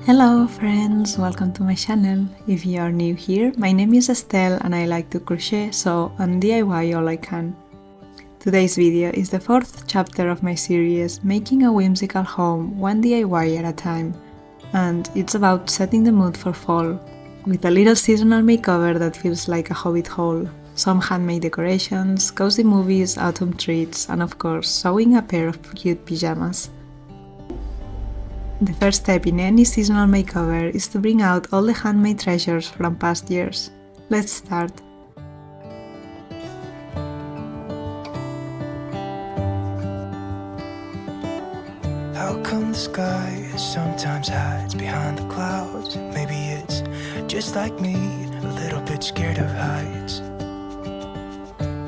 Hello friends, welcome to my channel. If you are new here, my name is Estelle and I like to crochet, so and DIY all I can. Today's video is the fourth chapter of my series, Making a Whimsical Home One DIY at a Time, and it's about setting the mood for fall, with a little seasonal makeover that feels like a hobbit haul, some handmade decorations, cozy movies, autumn treats, and of course, sewing a pair of cute pyjamas. The first step in any seasonal makeover is to bring out all the handmade treasures from past years. Let's start! How come the sky sometimes hides behind the clouds? Maybe it's just like me, a little bit scared of heights.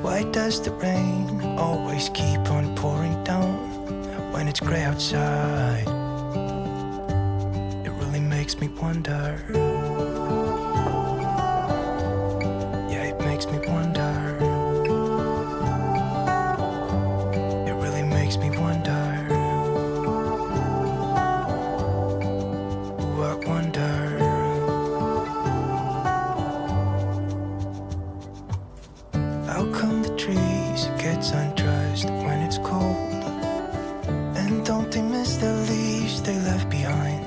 Why does the rain always keep on pouring down when it's grey outside? It really makes me wonder. Yeah, it makes me wonder. It really makes me wonder. How come the trees get undressed when it's cold? And don't they miss the leaves they left behind?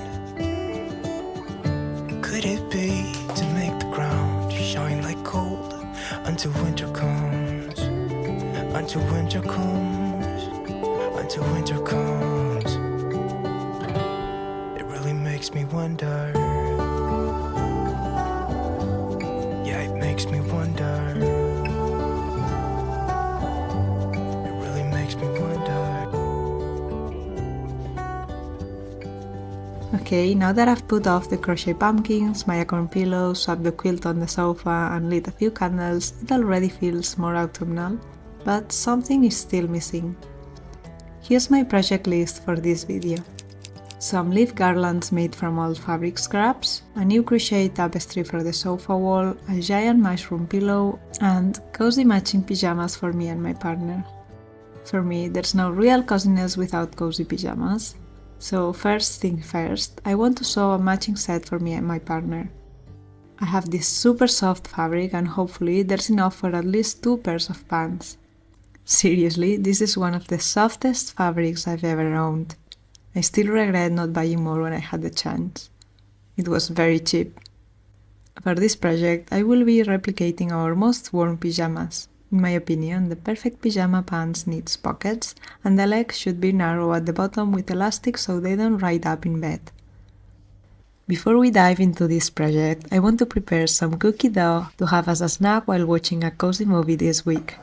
Could it be to make the ground shine like gold until winter comes? Until winter comes, until winter comes. It really makes me wonder. Yeah, it makes me wonder. Okay, now that I've put off the crochet pumpkins, my acorn pillows, swapped the quilt on the sofa and lit a few candles, it already feels more autumnal, but something is still missing. Here's my project list for this video. Some leaf garlands made from old fabric scraps, a new crochet tapestry for the sofa wall, a giant mushroom pillow, and cozy matching pyjamas for me and my partner. For me, there's no real coziness without cozy pyjamas. So first thing first, I want to sew a matching set for me and my partner. I have this super soft fabric and hopefully there's enough for at least 2 pairs of pants. Seriously, this is one of the softest fabrics I've ever owned. I still regret not buying more when I had the chance. It was very cheap. For this project, I will be replicating our most worn pyjamas. In my opinion, the perfect pyjama pants needs pockets and the legs should be narrow at the bottom with elastic so they don't ride up in bed. Before we dive into this project, I want to prepare some cookie dough to have as a snack while watching a cozy movie this week.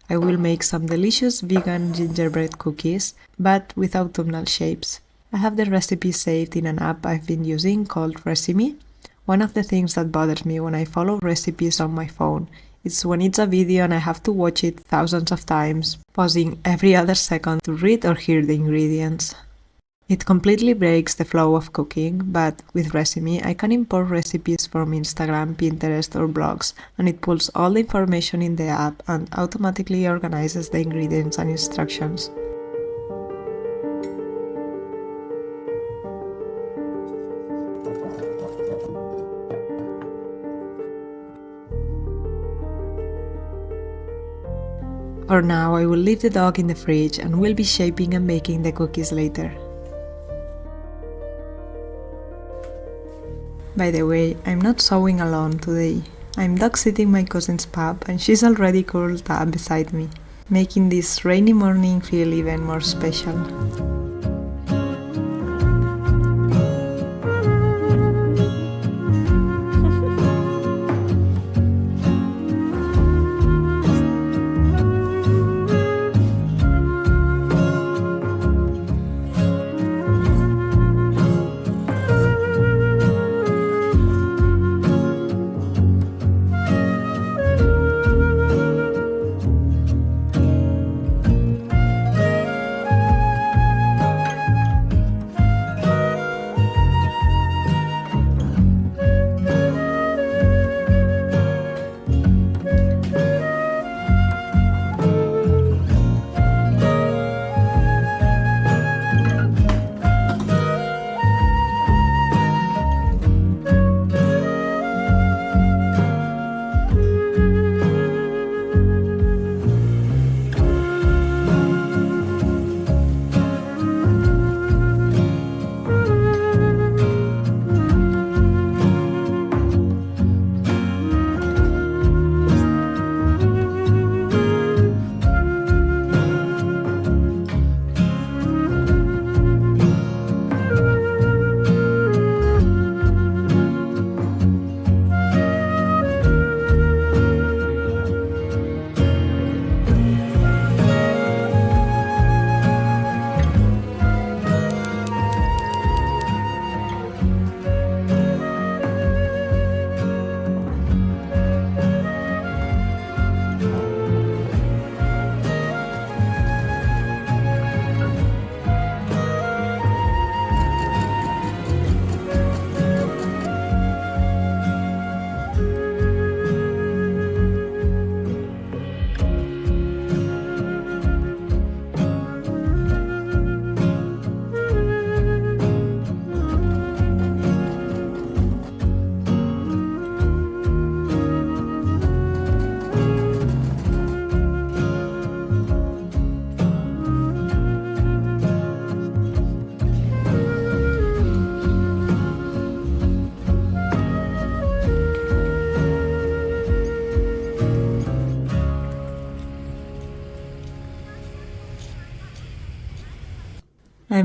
I will make some delicious vegan gingerbread cookies, but with autumnal shapes. I have the recipe saved in an app I've been using called Resimi. One of the things that bothers me when I follow recipes on my phone is when it's a video and I have to watch it thousands of times, pausing every other second to read or hear the ingredients. It completely breaks the flow of cooking, but with Resimi I can import recipes from Instagram, Pinterest or blogs, and it pulls all the information in the app and automatically organizes the ingredients and instructions. For now, I will leave the dog in the fridge and will be shaping and making the cookies later. By the way, I'm not sewing alone today. I'm dog-sitting my cousin's pup and she's already curled up beside me, making this rainy morning feel even more special.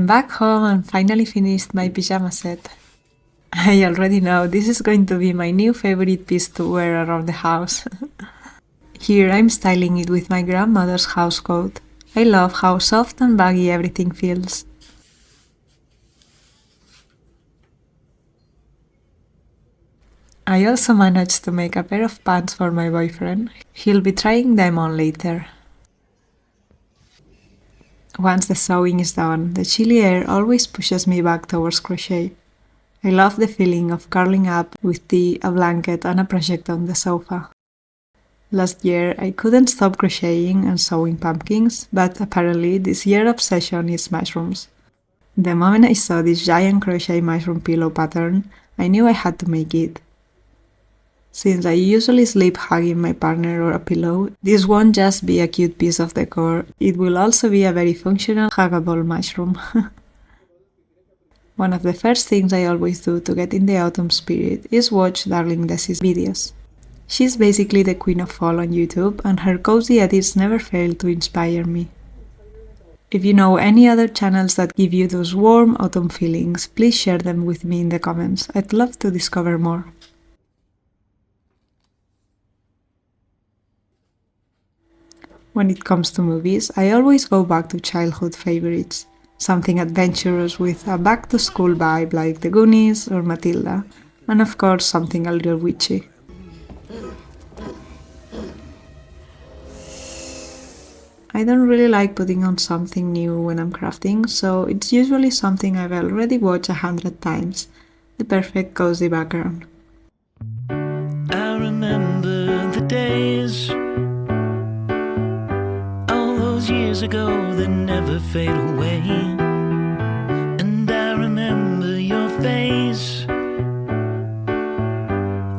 I'm back home and finally finished my pyjama set. I already know this is going to be my new favorite piece to wear around the house. Here I'm styling it with my grandmother's housecoat. I love how soft and baggy everything feels. I also managed to make a pair of pants for my boyfriend. He'll be trying them on later. Once the sewing is done, the chilly air always pushes me back towards crochet. I love the feeling of curling up with tea, a blanket and a project on the sofa. Last year I couldn't stop crocheting and sewing pumpkins, but apparently this year's obsession is mushrooms. The moment I saw this giant crochet mushroom pillow pattern, I knew I had to make it. Since I usually sleep hugging my partner or a pillow, this won't just be a cute piece of decor, it will also be a very functional, huggable mushroom. One of the first things I always do to get in the autumn spirit is watch Darling Desi's videos. She's basically the queen of fall on YouTube, and her cozy edits never fail to inspire me. If you know any other channels that give you those warm autumn feelings, please share them with me in the comments. I'd love to discover more. When it comes to movies, I always go back to childhood favorites. Something adventurous with a back-to-school vibe like The Goonies or Matilda, and of course something a little witchy. I don't really like putting on something new when I'm crafting, so it's usually something I've already watched 100 times, the perfect cozy background. I remember the days, all those years ago that never fade away. And I remember your face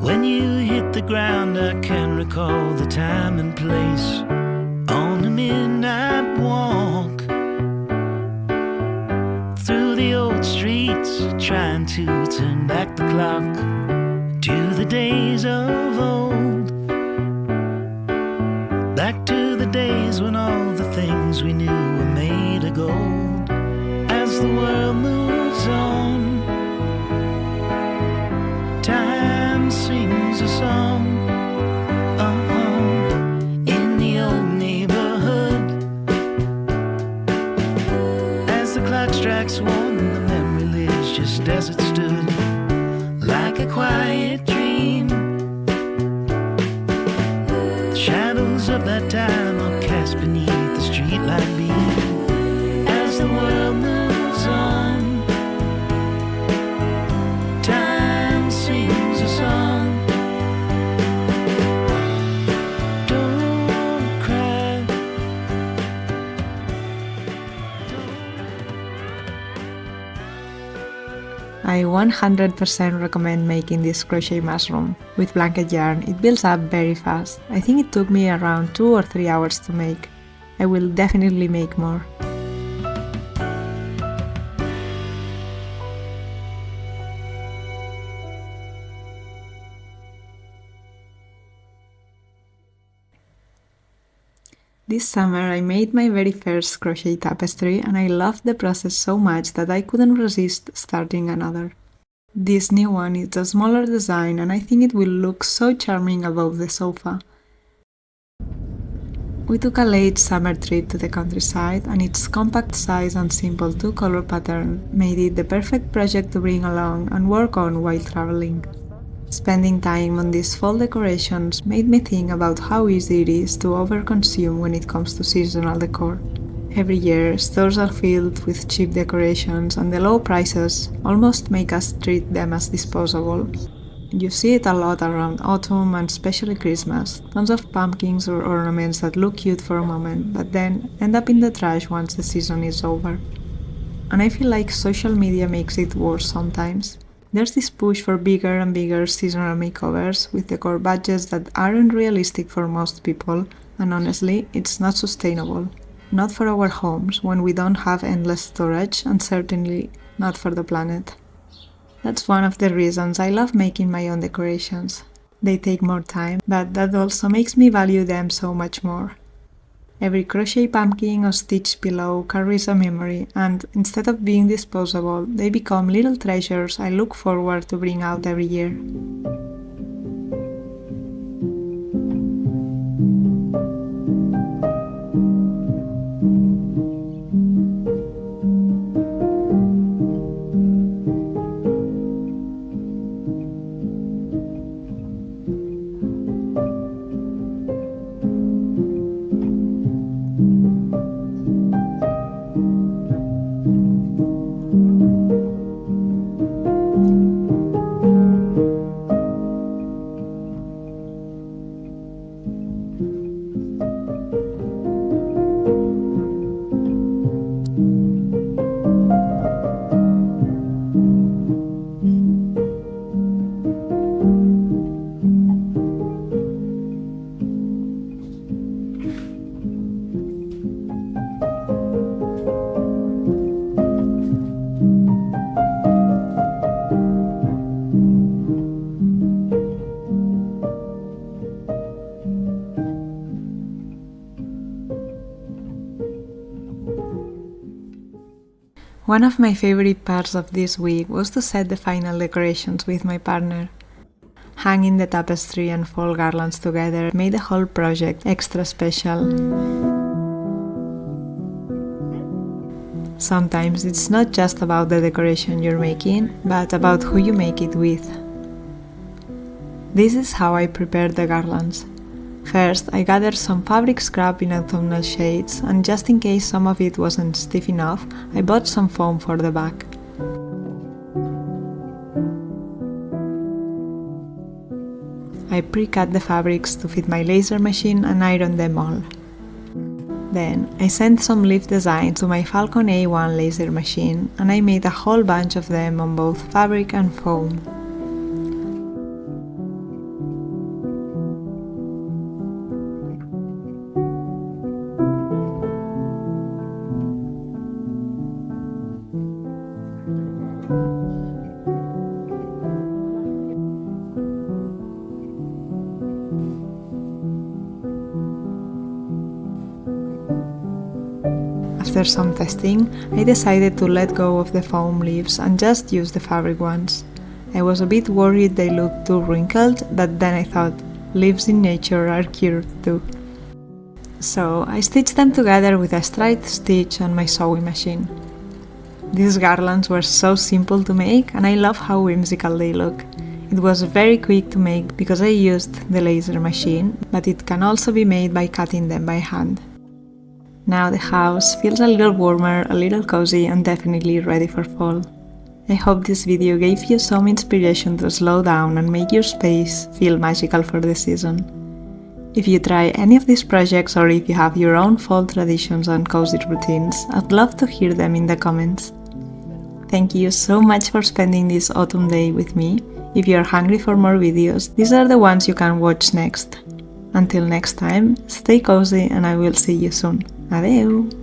when you hit the ground. I can recall the time and place on a midnight walk through the old streets, trying to turn back the clock to the days of old, back to the days when all the things we knew were made of gold. As the world moves on, time sings a song. In the old neighborhood, as the clock strikes one, the memory lives just as it stood, like a quiet dream. The shadows of that time are cast beneath the streetlight beam. As the world moves on, time sings a song. Don't cry. I 100% recommend making this crochet mushroom. With blanket yarn, it builds up very fast. I think it took me around 2 or 3 hours to make. I will definitely make more. This summer I made my very first crochet tapestry and I loved the process so much that I couldn't resist starting another. This new one is a smaller design and I think it will look so charming above the sofa. We took a late summer trip to the countryside and its compact size and simple two-color pattern made it the perfect project to bring along and work on while traveling. Spending time on these fall decorations made me think about how easy it is to overconsume when it comes to seasonal decor. Every year, stores are filled with cheap decorations and the low prices almost make us treat them as disposable. You see it a lot around autumn and especially Christmas, tons of pumpkins or ornaments that look cute for a moment but then end up in the trash once the season is over. And I feel like social media makes it worse sometimes. There's this push for bigger and bigger seasonal makeovers with decor budgets that aren't realistic for most people, and honestly, it's not sustainable. Not for our homes when we don't have endless storage, and certainly not for the planet. That's one of the reasons I love making my own decorations. They take more time, but that also makes me value them so much more. Every crochet pumpkin or stitched pillow carries a memory, and instead of being disposable, they become little treasures I look forward to bring out every year. One of my favorite parts of this week was to set the final decorations with my partner. Hanging the tapestry and fall garlands together made the whole project extra special. Sometimes it's not just about the decoration you're making, but about who you make it with. This is how I prepared the garlands. First, I gathered some fabric scrap in autumnal shades, and just in case some of it wasn't stiff enough, I bought some foam for the back. I pre-cut the fabrics to fit my laser machine and ironed them all. Then, I sent some leaf designs to my Falcon A1 laser machine, and I made a whole bunch of them on both fabric and foam. After some testing, I decided to let go of the foam leaves and just use the fabric ones. I was a bit worried they looked too wrinkled, but then I thought, leaves in nature are cute too. So I stitched them together with a straight stitch on my sewing machine. These garlands were so simple to make, and I love how whimsical they look. It was very quick to make because I used the laser machine, but it can also be made by cutting them by hand. Now the house feels a little warmer, a little cozy, and definitely ready for fall. I hope this video gave you some inspiration to slow down and make your space feel magical for the season. If you try any of these projects, or if you have your own fall traditions and cozy routines, I'd love to hear them in the comments. Thank you so much for spending this autumn day with me. If you're hungry for more videos, these are the ones you can watch next. Until next time, stay cozy and I will see you soon. Adeu!